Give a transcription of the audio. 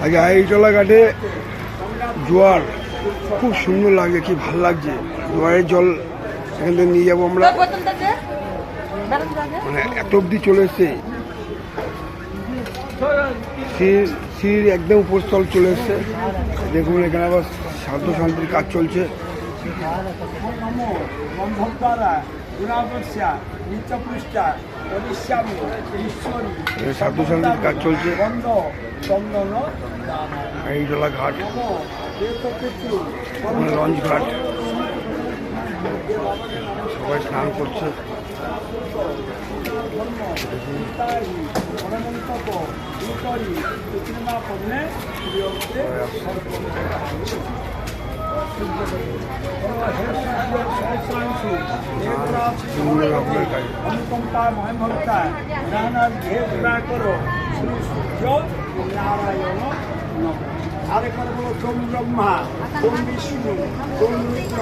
আগে আইটলা ঘাটে জোয়ার খুব সুন্দর লাগে, কি ভাল লাগছে। জোয়ারের জল এখান থেকে নিয়ে যাবো আমরা, মানে এত অব্দি চলে এসছে, সিঁড়ির একদম উপরস্থল চলে এসছে। দেখুন এখানে আবার সাধ্য শান্তির কাজ চলছে। সাধ্য শান্তির কাজ চলছে। আইটলা ঘাট, লঞ্চ ঘাট, সবাই স্নান করছে। আরেকবার বলো, সোম ব্রহ্মা, সোম বিষ্ণু, সোম মিত্র।